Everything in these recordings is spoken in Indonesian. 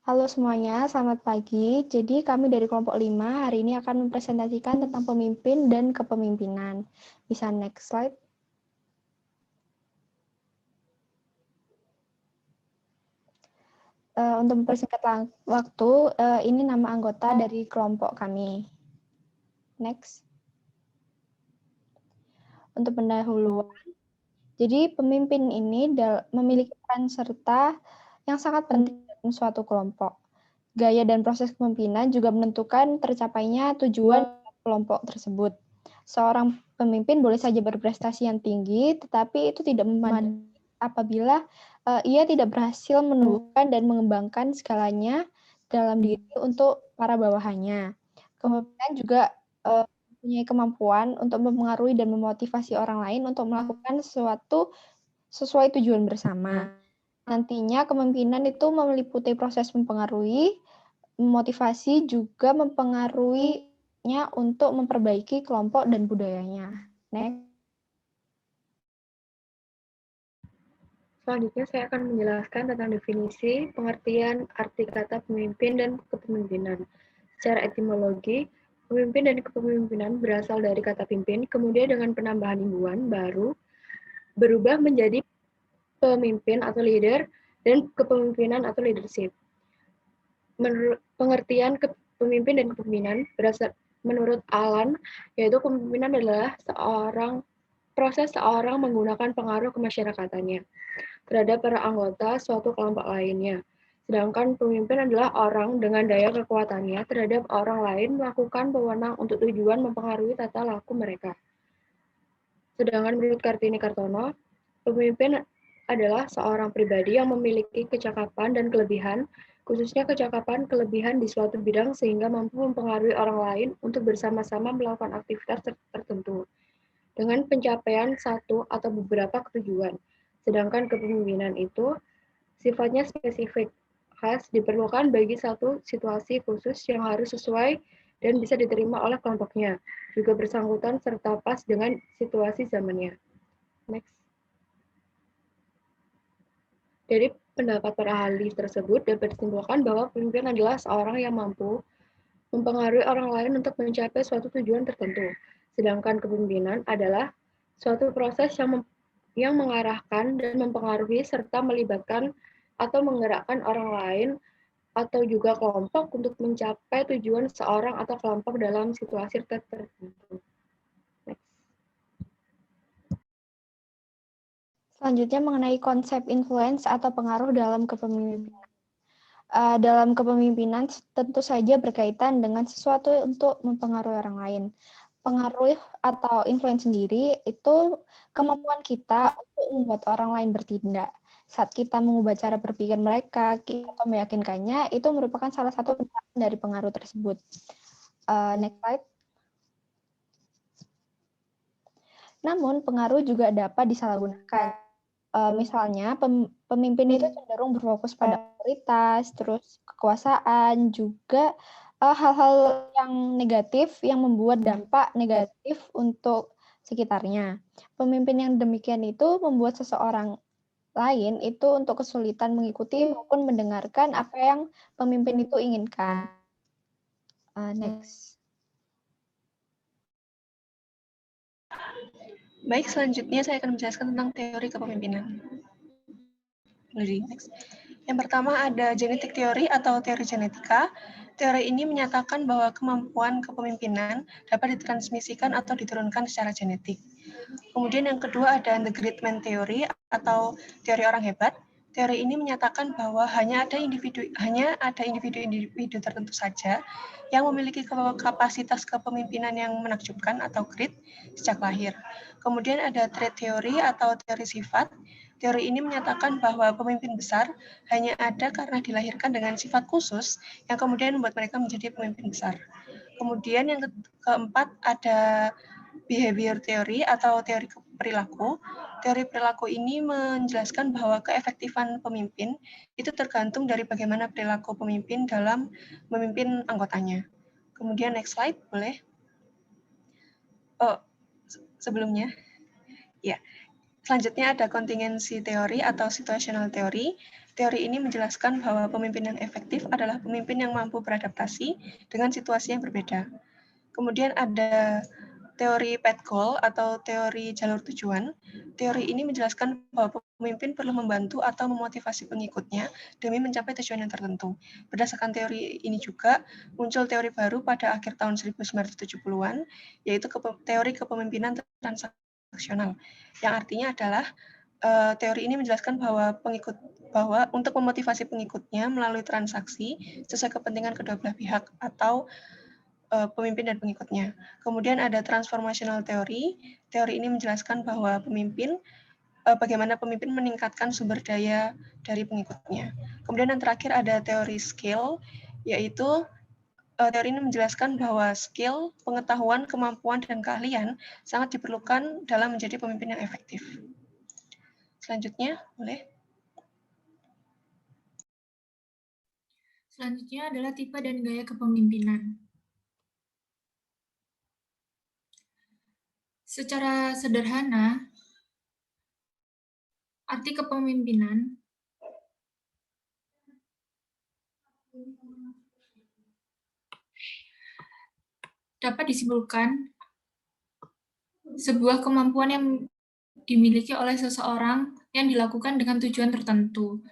Halo semuanya, selamat pagi. Jadi kami dari kelompok 5 hari ini akan mempresentasikan tentang pemimpin dan kepemimpinan. Bisa next slide. Untuk mempersingkat waktu, ini nama anggota dari kelompok kami. Next. Untuk pendahuluan, jadi pemimpin ini memiliki peran serta yang sangat penting dalam suatu kelompok. Gaya dan proses kepemimpinan juga menentukan tercapainya tujuan kelompok tersebut. Seorang pemimpin boleh saja berprestasi yang tinggi, tetapi itu tidak memadai apabila ia tidak berhasil menumbuhkan dan mengembangkan segalanya dalam diri untuk para bawahannya. Kepemimpinan juga mempunyai kemampuan untuk mempengaruhi dan memotivasi orang lain untuk melakukan sesuatu sesuai tujuan bersama. Nantinya kepemimpinan itu meliputi proses mempengaruhi, memotivasi, juga mempengaruhinya untuk memperbaiki kelompok dan budayanya. Next. Selanjutnya saya akan menjelaskan tentang definisi, pengertian, arti kata pemimpin dan kepemimpinan. Secara etimologi, pemimpin dan kepemimpinan berasal dari kata pimpin, kemudian dengan penambahan imbuhan baru berubah menjadi pemimpin atau leader dan kepemimpinan atau leadership. Menurut pengertian pemimpin dan kepemimpinan menurut Alan, yaitu kepemimpinan adalah proses seorang menggunakan pengaruh kemasyarakatannya terhadap para anggota suatu kelompok lainnya. Sedangkan pemimpin adalah orang dengan daya kekuatannya terhadap orang lain melakukan wewenang untuk tujuan mempengaruhi tata laku mereka. Sedangkan menurut Kartini Kartono, pemimpin adalah seorang pribadi yang memiliki kecakapan dan kelebihan, khususnya kecakapan kelebihan di suatu bidang sehingga mampu mempengaruhi orang lain untuk bersama-sama melakukan aktivitas tertentu dengan pencapaian satu atau beberapa tujuan. Sedangkan kepemimpinan itu sifatnya spesifik, khas, diperlukan bagi satu situasi khusus yang harus sesuai dan bisa diterima oleh kelompoknya, juga bersangkutan serta pas dengan situasi zamannya. Next. Dari pendapat para ahli tersebut dapat disimpulkan bahwa pemimpin adalah seorang yang mampu mempengaruhi orang lain untuk mencapai suatu tujuan tertentu. Sedangkan kepemimpinan adalah suatu proses yang mengarahkan dan mempengaruhi serta melibatkan atau menggerakkan orang lain atau juga kelompok untuk mencapai tujuan seorang atau kelompok dalam situasi tertentu. Next. Selanjutnya mengenai konsep influence atau pengaruh dalam kepemimpinan. Dalam kepemimpinan tentu saja berkaitan dengan sesuatu untuk mempengaruhi orang lain. Pengaruh atau influence sendiri itu kemampuan kita untuk membuat orang lain bertindak. Saat kita mengubah cara berpikir mereka atau meyakinkannya, itu merupakan salah satu bentuk dari pengaruh tersebut. Next slide. Namun, pengaruh juga dapat disalahgunakan. Misalnya, pemimpin itu cenderung berfokus pada otoritas, terus kekuasaan, juga hal-hal yang negatif yang membuat dampak negatif untuk sekitarnya. Pemimpin yang demikian itu membuat seseorang lain itu untuk kesulitan mengikuti maupun mendengarkan apa yang pemimpin itu inginkan. Next. Baik, selanjutnya saya akan menjelaskan tentang teori kepemimpinan. Next. Yang pertama ada genetik teori atau teori genetika. Teori ini menyatakan bahwa kemampuan kepemimpinan dapat ditransmisikan atau diturunkan secara genetik. Kemudian yang kedua ada the great man theory atau teori orang hebat. Teori ini menyatakan bahwa hanya ada individu tertentu saja yang memiliki kapasitas kepemimpinan yang menakjubkan atau great sejak lahir. Kemudian ada trait theory atau teori sifat. Teori ini menyatakan bahwa pemimpin besar hanya ada karena dilahirkan dengan sifat khusus yang kemudian membuat mereka menjadi pemimpin besar. Kemudian yang keempat ada behavior theory atau teori perilaku. Teori perilaku ini menjelaskan bahwa keefektifan pemimpin itu tergantung dari bagaimana perilaku pemimpin dalam memimpin anggotanya. Kemudian next slide, boleh? Oh, sebelumnya. Ya. Selanjutnya ada contingency teori atau situational teori. Teori ini menjelaskan bahwa pemimpin yang efektif adalah pemimpin yang mampu beradaptasi dengan situasi yang berbeda. Kemudian ada teori path goal atau teori jalur tujuan. Teori ini menjelaskan bahwa pemimpin perlu membantu atau memotivasi pengikutnya demi mencapai tujuan yang tertentu. Berdasarkan teori ini juga muncul teori baru pada akhir tahun 1970-an, yaitu teori kepemimpinan transaksional, yang artinya adalah teori ini menjelaskan bahwa untuk memotivasi pengikutnya melalui transaksi sesuai kepentingan kedua belah pihak atau pemimpin dan pengikutnya. Kemudian ada transformational theory. Teori ini menjelaskan bahwa bagaimana pemimpin meningkatkan sumber daya dari pengikutnya. Kemudian yang terakhir ada teori skill, yaitu teori ini menjelaskan bahwa skill, pengetahuan, kemampuan, dan keahlian sangat diperlukan dalam menjadi pemimpin yang efektif. Selanjutnya, boleh? Selanjutnya adalah tipe dan gaya kepemimpinan. Secara sederhana, arti kepemimpinan dapat disimpulkan sebuah kemampuan yang dimiliki oleh seseorang yang dilakukan dengan tujuan tertentu.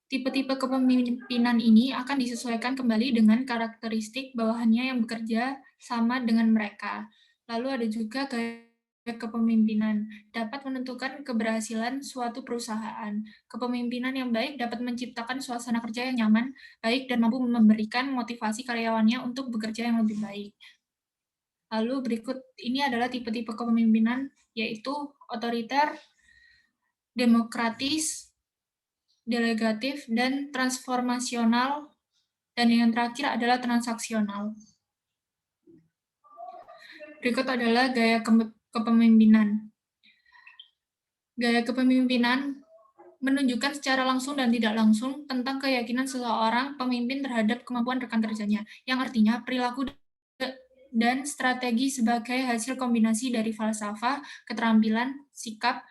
Tipe-tipe kepemimpinan ini akan disesuaikan kembali dengan karakteristik bawahannya yang bekerja sama dengan mereka. Lalu ada juga gaya kepemimpinan, dapat menentukan keberhasilan suatu perusahaan. Kepemimpinan yang baik dapat menciptakan suasana kerja yang nyaman, baik, dan mampu memberikan motivasi karyawannya untuk bekerja yang lebih baik. Lalu berikut ini adalah tipe-tipe kepemimpinan, yaitu otoriter, demokratis, delegatif, dan transformasional, dan yang terakhir adalah transaksional. Berikut adalah gaya kepemimpinan. Gaya kepemimpinan menunjukkan secara langsung dan tidak langsung tentang keyakinan seseorang pemimpin terhadap kemampuan rekan kerjanya, yang artinya perilaku dan strategi sebagai hasil kombinasi dari falsafah, keterampilan, sikap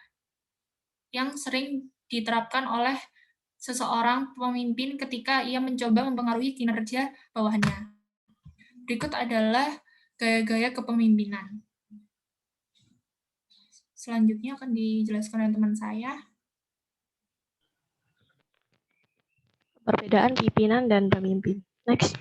yang sering diterapkan oleh seseorang pemimpin ketika ia mencoba mempengaruhi kinerja bawahannya. Berikut adalah gaya-gaya kepemimpinan. Selanjutnya akan dijelaskan oleh teman saya. Perbedaan pimpinan dan pemimpin. Next.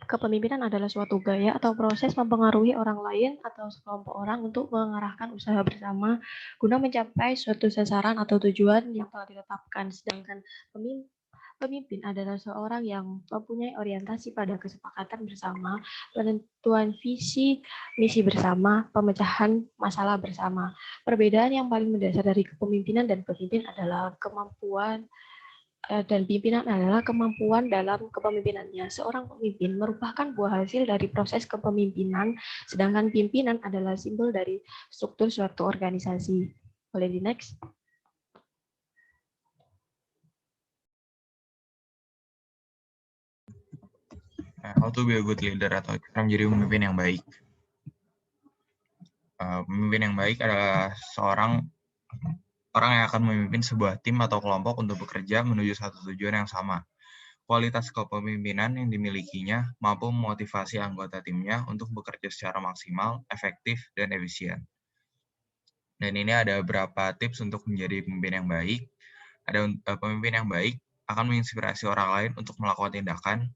Kepemimpinan adalah suatu gaya atau proses mempengaruhi orang lain atau sekelompok orang untuk mengarahkan usaha bersama guna mencapai suatu sasaran atau tujuan yang telah ditetapkan. Sedangkan pemimpin adalah seorang yang mempunyai orientasi pada kesepakatan bersama, penentuan visi misi bersama, pemecahan masalah bersama. Perbedaan yang paling mendasar dari kepemimpinan dan pemimpin adalah kemampuan dalam kepemimpinannya. Seorang pemimpin merupakan buah hasil dari proses kepemimpinan, sedangkan pimpinan adalah simbol dari struktur suatu organisasi. Boleh di next? How to be a good leader atau cara menjadi pemimpin yang baik. Pemimpin yang baik adalah seorang orang yang akan memimpin sebuah tim atau kelompok untuk bekerja menuju satu tujuan yang sama. Kualitas kepemimpinan yang dimilikinya mampu memotivasi anggota timnya untuk bekerja secara maksimal, efektif, dan efisien. Dan ini ada beberapa tips untuk menjadi pemimpin yang baik. Pemimpin yang baik akan menginspirasi orang lain untuk melakukan tindakan.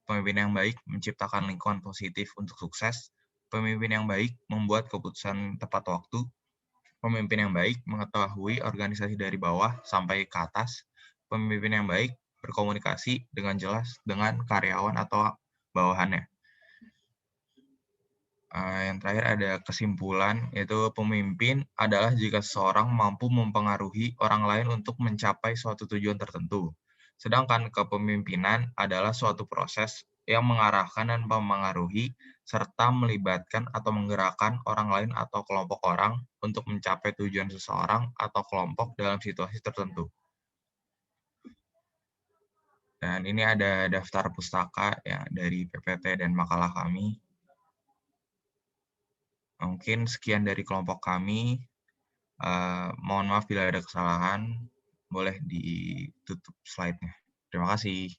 Pemimpin yang baik menciptakan lingkungan positif untuk sukses. Pemimpin yang baik membuat keputusan tepat waktu. Pemimpin yang baik mengetahui organisasi dari bawah sampai ke atas. Pemimpin yang baik berkomunikasi dengan jelas dengan karyawan atau bawahannya. Yang terakhir ada kesimpulan, yaitu pemimpin adalah jika seseorang mampu mempengaruhi orang lain untuk mencapai suatu tujuan tertentu. Sedangkan kepemimpinan adalah suatu proses yang mengarahkan dan memengaruhi serta melibatkan atau menggerakkan orang lain atau kelompok orang untuk mencapai tujuan seseorang atau kelompok dalam situasi tertentu. Dan ini ada daftar pustaka ya dari PPT dan makalah kami. Mungkin sekian dari kelompok kami. Mohon maaf bila ada kesalahan. Boleh ditutup slide-nya. Terima kasih.